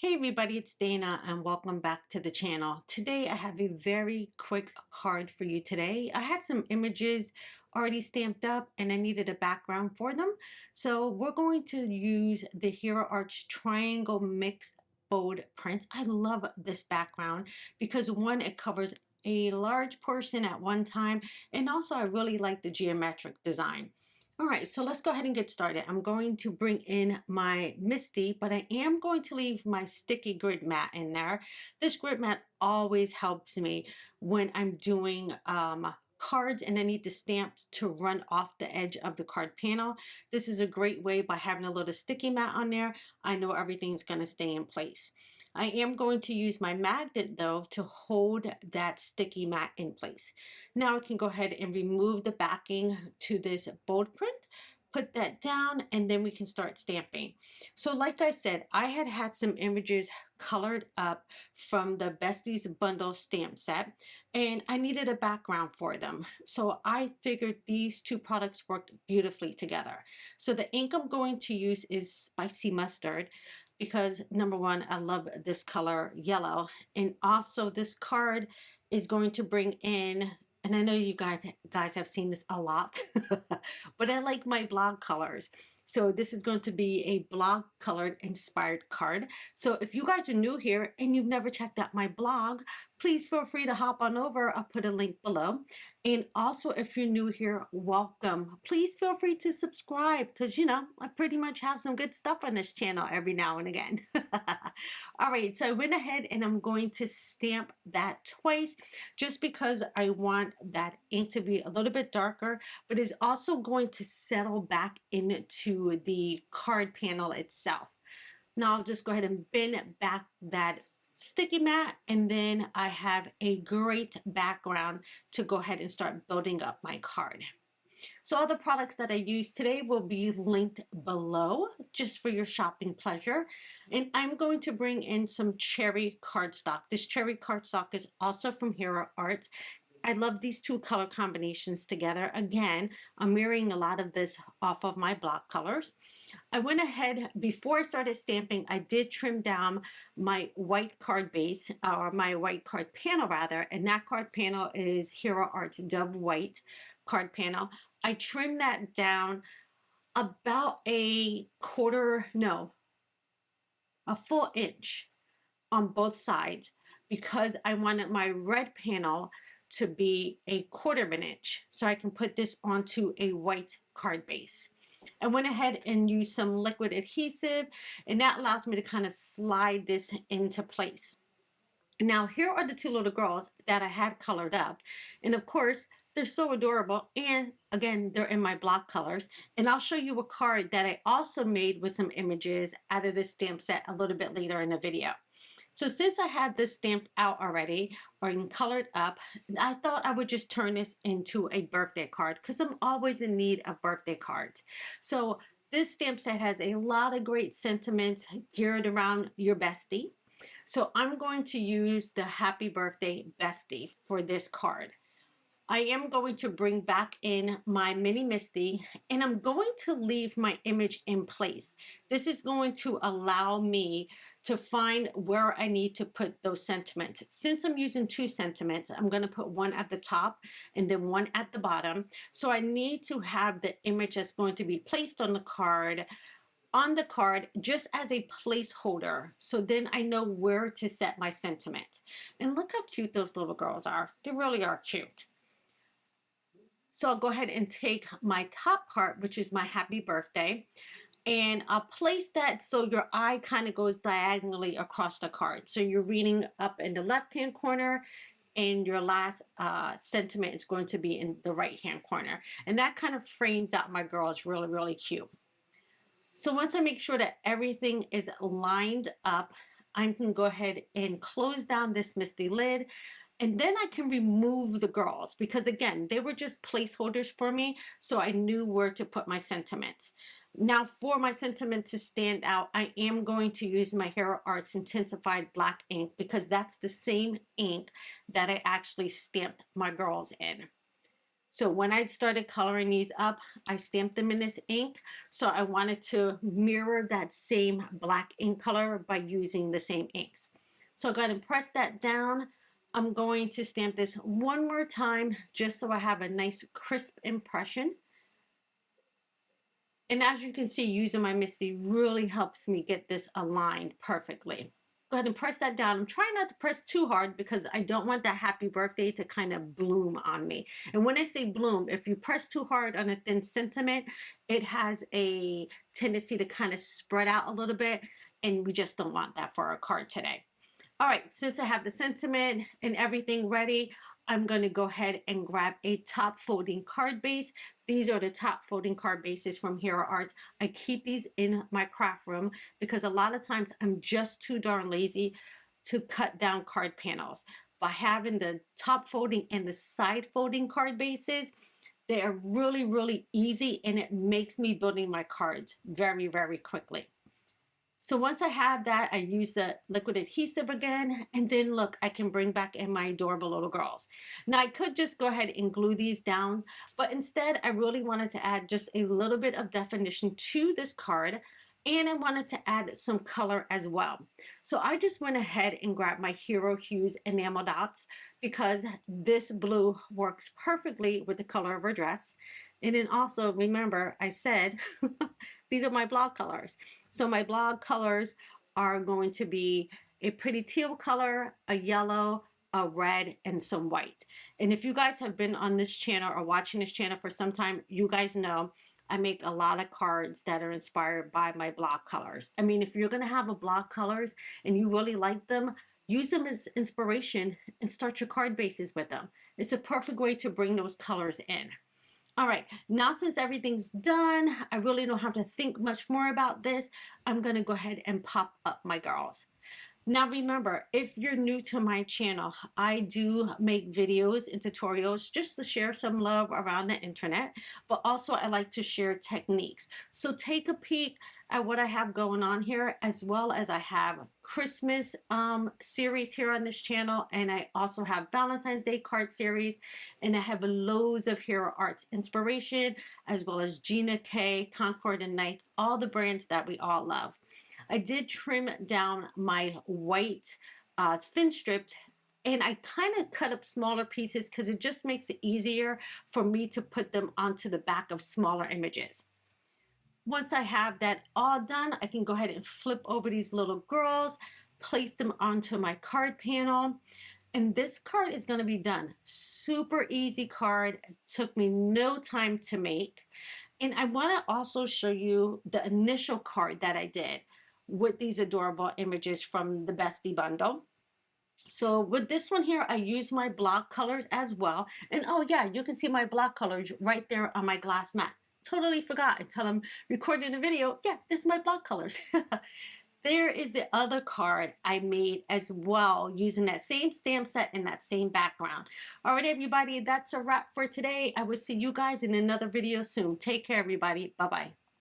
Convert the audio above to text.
Hey everybody, it's Dana and welcome back to the channel. Today I have a very quick card for you today. I had some images already stamped up and I needed a background for them. So we're going to use the Hero Arts Triangle Mixed Bold Prints. I love this background because one, it covers a large portion at one time, and also I really like the geometric design. All right, so let's go ahead and get started. I'm going to bring in my Misty, but I am going to leave my sticky grid mat in there. This grid mat always helps me when I'm doing cards and I need the stamps to run off the edge of the card panel. This is a great way. By having a little sticky mat on there, I know everything's going to stay in place. I am going to use my magnet though to hold that sticky mat in place. Now I can go ahead and remove the backing to this bold print, put that down, and then we can start stamping. So like I said, I had some images colored up from the Besties bundle stamp set, and I needed a background for them. So I figured these two products worked beautifully together. So the ink I'm going to use is Spicy Mustard, because number one, I love this color yellow, and also this card is going to bring in, and I know you guys have seen this a lot, but I like my blog colors. So this is going to be a blog colored inspired card. So if you guys are new here and you've never checked out my blog, please feel free to hop on over. I'll put a link below. And also, if you're new here, welcome. Please feel free to subscribe because, I pretty much have some good stuff on this channel every now and again. All right, so I went ahead and I'm going to stamp that twice just because I want that ink to be a little bit darker, but it's also going to settle back into the card panel itself. Now I'll just go ahead and bend back that sticky mat, and then I have a great background to go ahead and start building up my card. So all the products that I use today will be linked below just for your shopping pleasure. And I'm going to bring in some cherry cardstock. This cherry cardstock is also from Hero Arts. I love these two color combinations together. Again, I'm mirroring a lot of this off of my block colors. I went ahead, before I started stamping, I did trim down my white card base, or my white card panel rather, and that card panel is Hero Arts Dove White card panel. I trimmed that down about a full inch on both sides because I wanted my red panel to be a quarter of an inch so I can put this onto a white card base. I went ahead and used some liquid adhesive, and that allows me to kind of slide this into place. Now here are the two little girls that I had colored up, and of course they're so adorable, and again they're in my block colors. And I'll show you a card that I also made with some images out of this stamp set a little bit later in the video. So since I had this stamped out already or colored up, I thought I would just turn this into a birthday card because I'm always in need of birthday cards. So this stamp set has a lot of great sentiments geared around your bestie. So I'm going to use the Happy Birthday Bestie for this card. I am going to bring back in my mini Misty, and I'm going to leave my image in place. This is going to allow me to find where I need to put those sentiments. Since I'm using two sentiments, I'm going to put one at the top and then one at the bottom. So I need to have the image that's going to be placed on the card just as a placeholder, so then I know where to set my sentiment. And look how cute those little girls are. They really are cute. So I'll go ahead and take my top part, which is my happy birthday, and I'll place that so your eye kind of goes diagonally across the card. So you're reading up in the left-hand corner, and your last sentiment is going to be in the right-hand corner. And that kind of frames out my girls really, really cute. So once I make sure that everything is lined up, I can go ahead and close down this Misty lid, and then I can remove the girls because again, they were just placeholders for me, so I knew where to put my sentiments. Now for my sentiment to stand out, I am going to use my Hero Arts Intens-ified black ink because that's the same ink that I actually stamped my girls in. So when I started coloring these up, I stamped them in this ink. So I wanted to mirror that same black ink color by using the same inks. So I'm going to press that down. I'm going to stamp this one more time just so I have a nice crisp impression. And as you can see, using my Misty really helps me get this aligned perfectly. Go ahead and press that down. I'm trying not to press too hard because I don't want that happy birthday to kind of bloom on me. And when I say bloom, if you press too hard on a thin sentiment, it has a tendency to kind of spread out a little bit. And we just don't want that for our card today. All right, since I have the sentiment and everything ready, I'm going to go ahead and grab a top folding card base. These are the top folding card bases from Hero Arts. I keep these in my craft room because a lot of times I'm just too darn lazy to cut down card panels. By having the top folding and the side folding card bases, they are really, really easy, and it makes me building my cards very, very quickly. So once I have that, I use the liquid adhesive again, and then look, I can bring back in my adorable little girls. Now I could just go ahead and glue these down, but instead I really wanted to add just a little bit of definition to this card, and I wanted to add some color as well. So I just went ahead and grabbed my Hero Hues enamel dots because this blue works perfectly with the color of her dress. And then also remember, I said, these are my blog colors. So my blog colors are going to be a pretty teal color, a yellow, a red, and some white. And if you guys have been on this channel or watching this channel for some time, you guys know I make a lot of cards that are inspired by my blog colors. I mean, if you're going to have a blog colors and you really like them, use them as inspiration and start your card bases with them. It's a perfect way to bring those colors in. All right, now since everything's done, I really don't have to think much more about this. I'm going to go ahead and pop up my girls. Now remember, if you're new to my channel, I do make videos and tutorials just to share some love around the internet, but also I like to share techniques. So take a peek at what I have going on here, as well as I have Christmas series here on this channel, and I also have Valentine's Day card series, and I have loads of Hero Arts inspiration, as well as Gina K, Concord and Knight, all the brands that we all love. I did trim down my white thin stripped, and I kind of cut up smaller pieces because it just makes it easier for me to put them onto the back of smaller images. Once I have that all done, I can go ahead and flip over these little girls, place them onto my card panel. And this card is going to be done. Super easy card. It took me no time to make. And I want to also show you the initial card that I did with these adorable images from the Bestie bundle. So with this one here, I use my block colors as well. And oh yeah, you can see my block colors right there on my glass mat. Totally forgot until I'm recording the video. Yeah, this is my block colors. There is the other card I made as well using that same stamp set and that same background. All right, everybody, that's a wrap for today. I will see you guys in another video soon. Take care, everybody. Bye-bye.